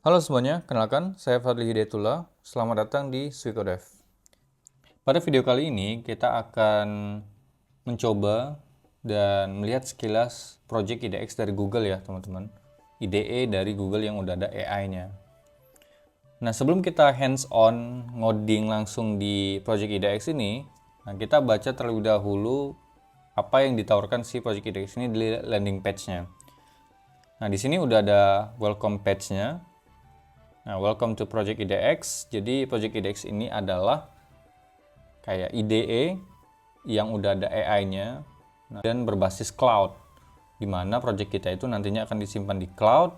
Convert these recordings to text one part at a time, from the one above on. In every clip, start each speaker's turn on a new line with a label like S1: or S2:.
S1: Halo semuanya, kenalkan saya Fadli Hidayatullah. Selamat datang di Swikodev. Pada video kali ini kita akan mencoba dan melihat sekilas project IDX dari Google ya teman-teman. IDE dari Google yang udah ada AI-nya. Nah sebelum kita hands-on ngoding langsung di project IDX ini, kita baca terlebih dahulu apa yang ditawarkan si project IDX ini di landing page-nya. Nah di sini udah ada welcome page-nya. Nah, welcome to Project IDX. Jadi Project IDX ini adalah kayak IDE yang udah ada AI-nya dan berbasis cloud, di mana project kita itu nantinya akan disimpan di cloud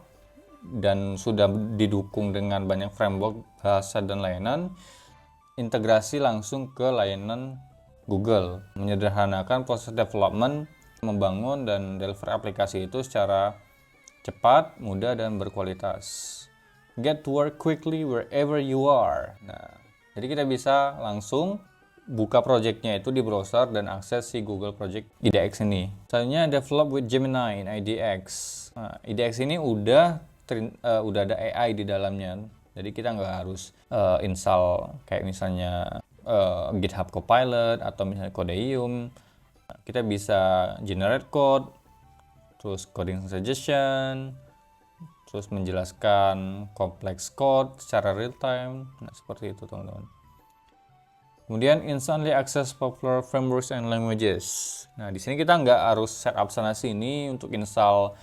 S1: dan sudah didukung dengan banyak framework, bahasa, dan layanan, integrasi langsung ke layanan Google, menyederhanakan proses development, membangun dan deliver aplikasi itu secara cepat, mudah, dan berkualitas. Get to work quickly wherever you are. Nah, jadi kita bisa langsung buka projectnya itu di browser dan akses si Google Project IDX ini. Misalnya develop with Gemini in IDX. Nah, IDX ini udah ada AI di dalamnya. Jadi kita nggak harus install kayak misalnya GitHub Copilot atau misalnya Codeium. Nah, kita bisa generate code, terus coding suggestion, terus menjelaskan kompleks code secara real time. Nah, seperti itu teman-teman. Kemudian instantly access popular frameworks and languages. Nah, di sini kita nggak harus setup sana sini untuk install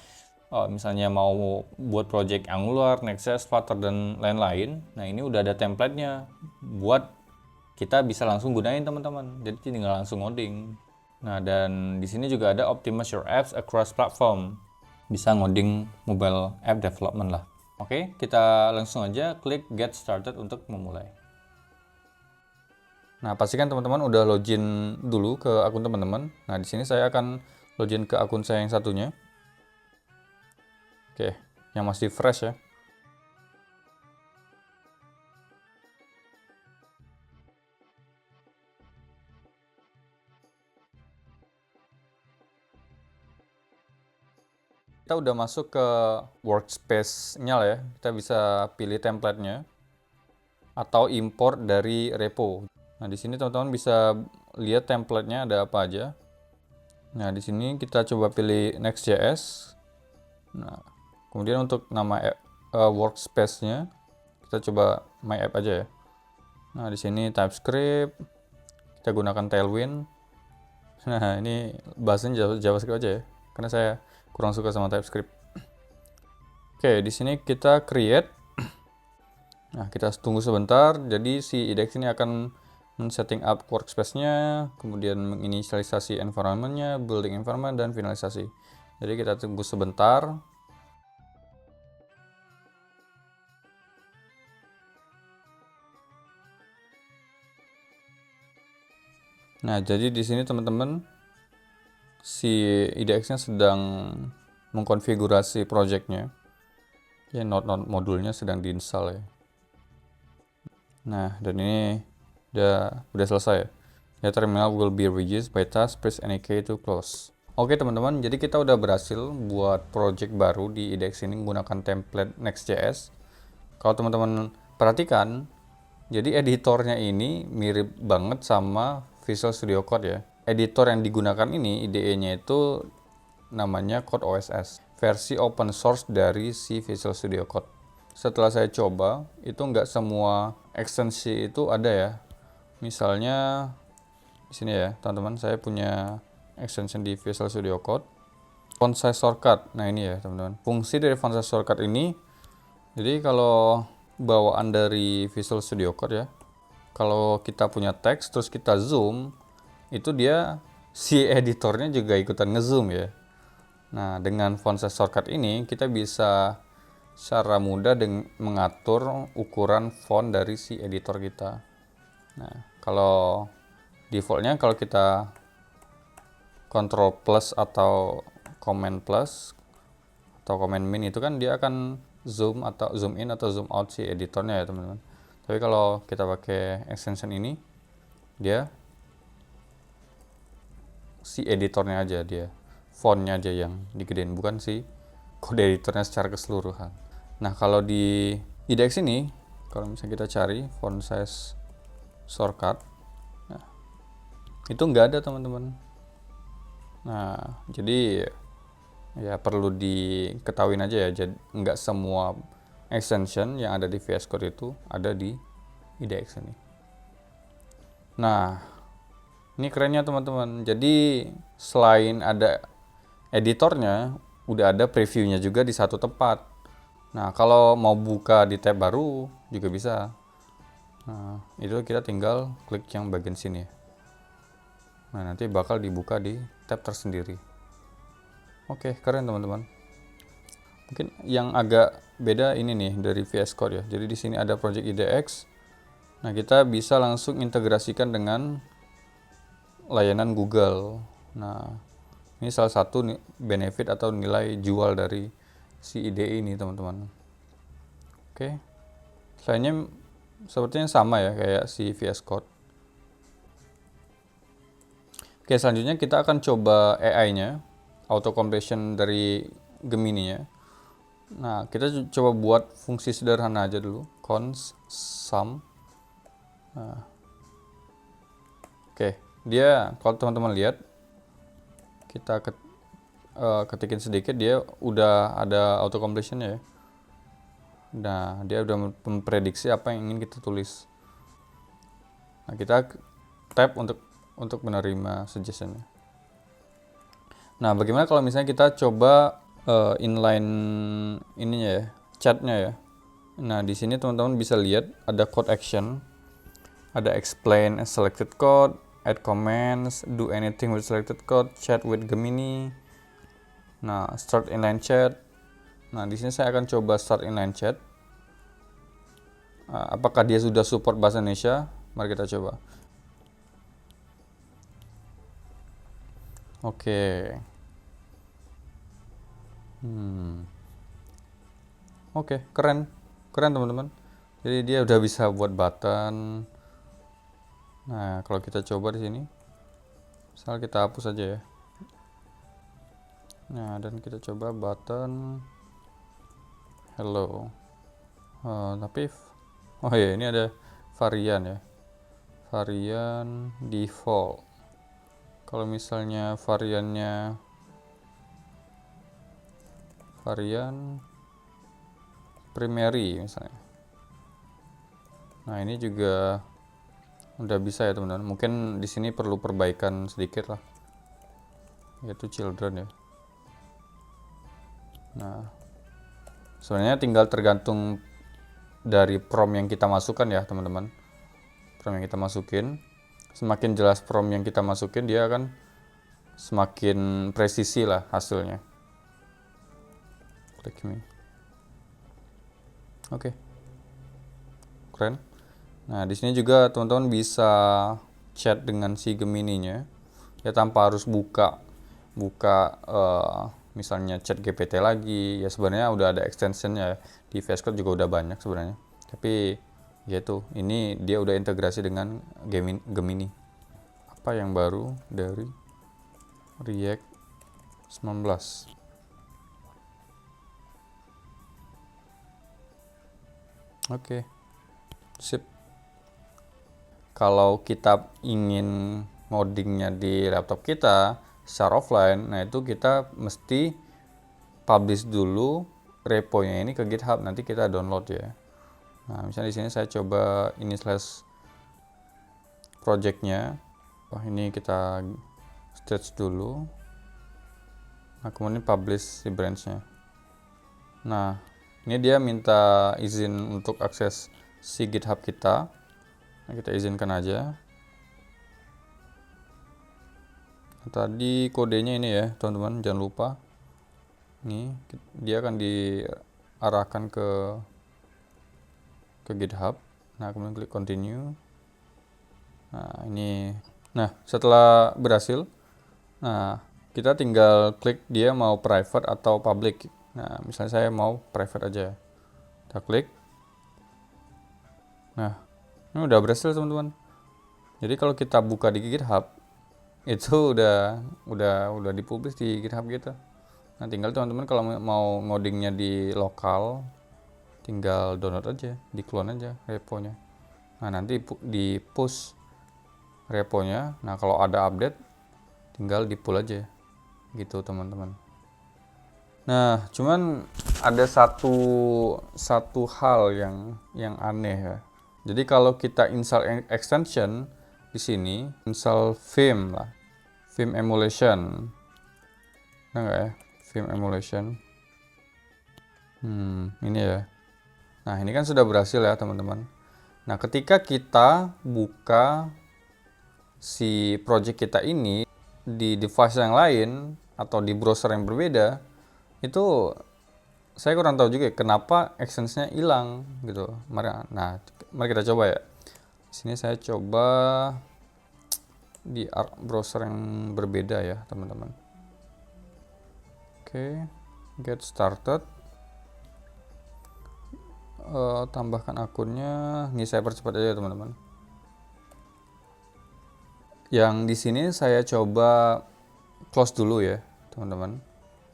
S1: misalnya mau buat project Angular, Next.js, Flutter dan lain-lain. Nah, ini udah ada template-nya buat kita bisa langsung gunain teman-teman. Jadi tinggal langsung ngoding. Nah, dan di sini juga ada optimize your apps across platform. Bisa ngoding mobile app development lah. Oke, kita langsung aja klik get started untuk memulai. Nah, pastikan teman-teman udah login dulu ke akun teman-teman. Nah, di sini saya akan login ke akun saya yang satunya. Oke, yang masih fresh ya. Kita udah masuk ke workspace-nya lah ya. Kita bisa pilih template-nya atau import dari repo. Nah, di sini teman-teman bisa lihat template-nya ada apa aja. Nah, di sini kita coba pilih Next.js. Nah, kemudian untuk nama workspace-nya kita coba my app aja ya. Nah, di sini TypeScript, kita gunakan Tailwind. Nah, ini bahasanya JavaScript aja ya, karena saya kurang suka sama TypeScript. Oke, di sini kita create. Nah, kita tunggu sebentar. Jadi si IDX ini akan men-setting up workspace-nya, kemudian menginisialisasi environment-nya, building environment, dan finalisasi. Jadi kita tunggu sebentar. Nah, jadi di sini teman-teman si IDX-nya sedang mengkonfigurasi project-nya. Ya, node-node modulnya sedang diinstal ya. Nah, dan ini udah selesai ya. The terminal will be reused by task, press any key to close. Oke teman-teman, jadi kita udah berhasil buat project baru di IDX ini menggunakan template Next.js. Kalau teman-teman perhatikan, jadi editornya ini mirip banget sama Visual Studio Code ya. Editor yang digunakan ini, IDE-nya itu namanya CodeOSS, versi open source dari si Visual Studio Code. Setelah saya coba, itu nggak semua ekstensi itu ada ya. Misalnya di sini ya, teman-teman, saya punya extension di Visual Studio Code. Font size shortcut. Nah, ini ya, teman-teman. Fungsi dari font size shortcut ini, jadi kalau bawaan dari Visual Studio Code ya, kalau kita punya teks terus kita zoom, itu dia si editornya juga ikutan ngezoom ya. Nah, dengan font size shortcut ini kita bisa secara mudah mengatur ukuran font dari si editor kita. Nah, kalau defaultnya kalau kita Ctrl plus atau Command plus atau Command min itu kan dia akan zoom atau zoom in atau zoom out si editornya ya teman-teman. Tapi kalau kita pakai extension ini, dia si editornya aja, dia fontnya aja yang digedein, bukan si kode editornya secara keseluruhan. Nah, kalau di IDX ini kalau misalnya kita cari font size shortcut, nah, itu nggak ada teman-teman. Nah, jadi ya perlu diketahui aja ya, jadi nggak semua extension yang ada di VS Code itu ada di IDX ini. Nah, ini kerennya teman-teman. Jadi selain ada editornya, udah ada previewnya juga di satu tempat. Nah, kalau mau buka di tab baru juga bisa. Nah, itu kita tinggal klik yang bagian sini ya. Nah, nanti bakal dibuka di tab tersendiri. Oke, keren teman-teman. Mungkin yang agak beda ini nih dari VS Code ya. Jadi di sini ada project IDX. Nah, kita bisa langsung integrasikan dengan layanan Google. Nah, ini salah satu benefit atau nilai jual dari si IDE ini teman-teman. Oke, selainnya sepertinya sama ya kayak si VS Code. Oke, selanjutnya kita akan coba AI-nya, auto completion dari Gemini ya. Nah, kita coba buat fungsi sederhana aja dulu, const sum. Nah, oke, dia kalau teman-teman lihat, kita ketikin sedikit, dia udah ada auto completion ya. Nah, dia udah memprediksi apa yang ingin kita tulis. Nah, kita tap untuk menerima suggestion-nya. Nah, bagaimana kalau misalnya kita coba inline ininya ya, chatnya ya. Nah, di sini teman-teman bisa lihat ada code action, ada explain selected code, add comments, do anything with selected code, chat with Gemini. Nah, start inline chat. Nah, di sini saya akan coba start inline chat. Apakah dia sudah support bahasa Indonesia? Mari kita coba. Oke. Oke, keren. Keren teman-teman. Jadi dia udah bisa buat button. Nah, kalau kita coba di sini, misal kita hapus aja ya. Nah, dan kita coba button hello. Tapi oh ya, ini ada varian ya. Varian default. Kalau misalnya varian primary misalnya. Nah, ini juga udah bisa ya teman-teman. Mungkin di sini perlu perbaikan sedikit lah, yaitu children ya. Nah, sebenarnya tinggal tergantung dari prompt yang kita masukkan ya teman-teman. Prompt yang kita masukin, semakin jelas prompt yang kita masukin, dia akan semakin presisi lah hasilnya. Klik ini. Oke. Keren. Nah, di sini juga teman-teman bisa chat dengan si Gemini-nya ya tanpa harus buka misalnya chat GPT lagi. Ya sebenarnya udah ada extensionnya di VS Code juga udah banyak sebenarnya. Tapi ya itu, ini dia udah integrasi dengan Gemini. Apa yang baru dari React 19? Oke. Sip. Kalau kita ingin ngodingnya di laptop kita secara offline, nah itu kita mesti publish dulu repo-nya ini ke GitHub, nanti kita download ya. Nah, misalnya di sini saya coba ini slash project-nya. Wah, ini kita stage dulu. Nah, kemudian publish si branch-nya. Nah, ini dia minta izin untuk akses si GitHub kita. Nah, kita izinkan aja. Nah, tadi kodenya ini ya teman-teman, jangan lupa. Nih, dia akan diarahkan ke GitHub. Nah, kemudian klik continue. Nah, ini. Nah, setelah berhasil, nah kita tinggal klik dia mau private atau public. Nah, misalnya saya mau private aja. Kita klik. Nah, ini udah berhasil teman-teman. Jadi kalau kita buka di GitHub, itu udah dipublish di GitHub kita. Nah, tinggal teman-teman kalau mau ngodingnya di lokal, tinggal download aja, di clone aja reponya. Nah, nanti di push reponya. Nah, kalau ada update tinggal di pull aja gitu teman-teman. Nah, cuman ada satu hal yang aneh ya. Jadi kalau kita install extension di sini, install Vim lah, Vim emulation. Nah, enggak ya? Vim emulation. Ini ya. Nah, ini kan sudah berhasil ya, teman-teman. Nah, ketika kita buka si project kita ini di device yang lain atau di browser yang berbeda, itu saya kurang tahu juga kenapa extensionnya hilang gitu. Mari kita coba ya. Di sini saya coba di browser yang berbeda ya, teman-teman. Oke, get started. Tambahkan akunnya. Ini saya percepat aja teman-teman. Yang di sini saya coba close dulu ya teman-teman.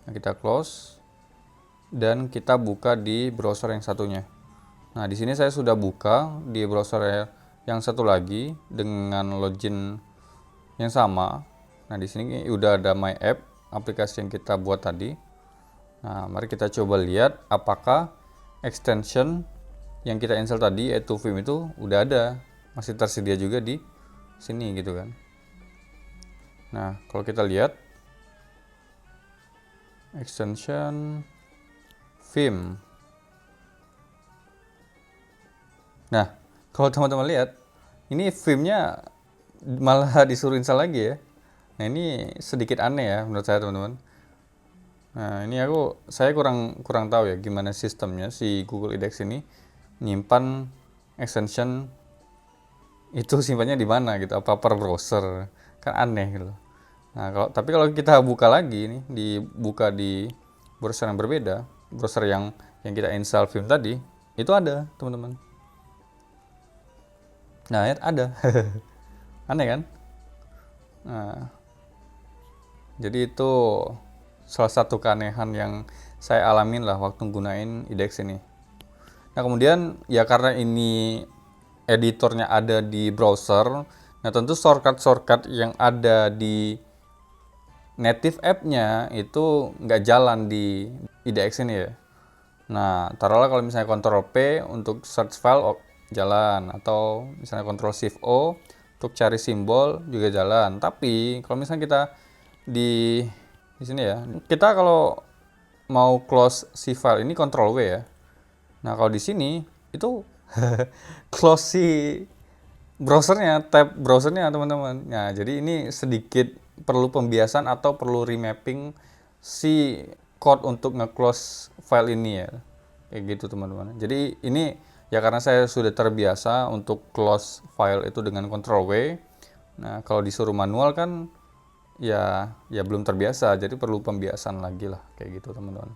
S1: Nah, kita close dan kita buka di browser yang satunya. Nah, di sini saya sudah buka di browser yang satu lagi dengan login yang sama. Nah, di sini udah ada my app, aplikasi yang kita buat tadi. Nah, mari kita coba lihat apakah extension yang kita install tadi yaitu Vim itu udah ada, masih tersedia juga di sini gitu kan. Nah, kalau kita lihat extension Vim. Nah, kalau teman-teman lihat ini Vimnya malah disuruh install lagi ya. Nah, ini sedikit aneh ya menurut saya teman-teman. Nah, ini saya kurang tahu ya gimana sistemnya si Google IDEX ini nyimpan extension itu, simpannya di mana gitu, apa per browser, kan aneh gitu. Nah, tapi kalau kita buka lagi nih, dibuka di browser yang berbeda, browser yang kita install Vim tadi, itu ada teman-teman. Nah, ada. Aneh kan? Nah, jadi itu salah satu keanehan yang saya alamin lah waktu gunain IDEX ini. Nah, kemudian ya karena ini editornya ada di browser, nah tentu shortcut yang ada di native app-nya itu nggak jalan di IDEX ini ya. Nah, taruhlah kalau misalnya Ctrl P untuk search file jalan, atau misalnya Ctrl Shift O untuk cari simbol juga jalan. Tapi kalau misalnya kita di sini ya, kita kalau mau close si file ini Ctrl W ya. Nah, kalau di sini itu close si browsernya, tab browsernya teman-teman. Nah, jadi ini sedikit perlu pembiasan atau perlu remapping si code untuk nge-close file ini ya. Kayak gitu teman-teman. Jadi ini ya karena saya sudah terbiasa untuk close file itu dengan Ctrl W. Nah, kalau disuruh manual kan ya belum terbiasa, jadi perlu pembiasan lagi lah kayak gitu teman-teman.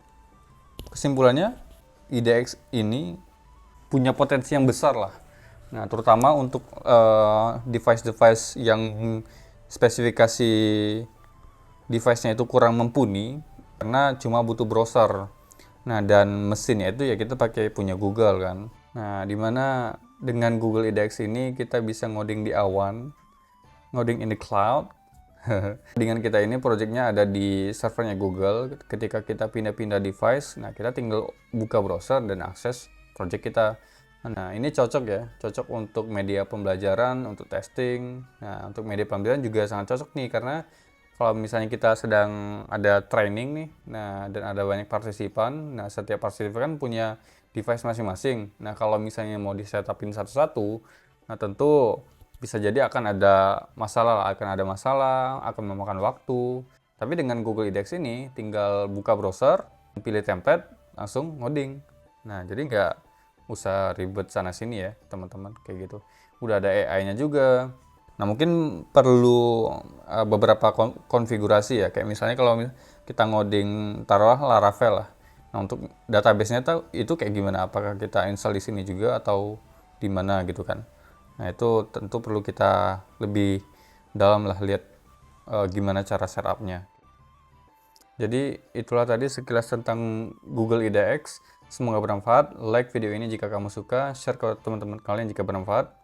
S1: Kesimpulannya, IDEX ini punya potensi yang besar lah. Nah, terutama untuk device-device yang spesifikasi device-nya itu kurang mumpuni karena cuma butuh browser. Nah, dan mesinnya itu ya kita pakai punya Google kan. Nah, dimana dengan Google IDEX ini kita bisa ngoding di awan, ngoding in the cloud. Dengan kita ini projectnya ada di servernya Google. Ketika kita pindah-pindah device, nah kita tinggal buka browser dan akses project kita. Nah, ini cocok ya, cocok untuk media pembelajaran, untuk testing. Nah, untuk media pembelajaran juga sangat cocok nih, karena kalau misalnya kita sedang ada training nih, nah dan ada banyak partisipan, nah setiap partisipan punya device masing-masing. Nah, kalau misalnya mau di-setupin satu-satu, nah tentu bisa jadi akan ada masalah, akan memakan waktu. Tapi dengan Google IDEX ini, tinggal buka browser, pilih template, langsung ngoding. Nah, jadi nggak usah ribet sana-sini ya, teman-teman, kayak gitu. Udah ada AI-nya juga. Nah, mungkin perlu beberapa konfigurasi ya, kayak misalnya kalau kita ngoding, taruhlah Laravel lah. Nah, untuk database-nya itu kayak gimana? Apakah kita install di sini juga atau di mana gitu kan? Nah, itu tentu perlu kita lebih dalam lah lihat gimana cara setupnya. Jadi itulah tadi sekilas tentang Google IDEX. Semoga bermanfaat. Like video ini jika kamu suka, share ke teman-teman kalian jika bermanfaat.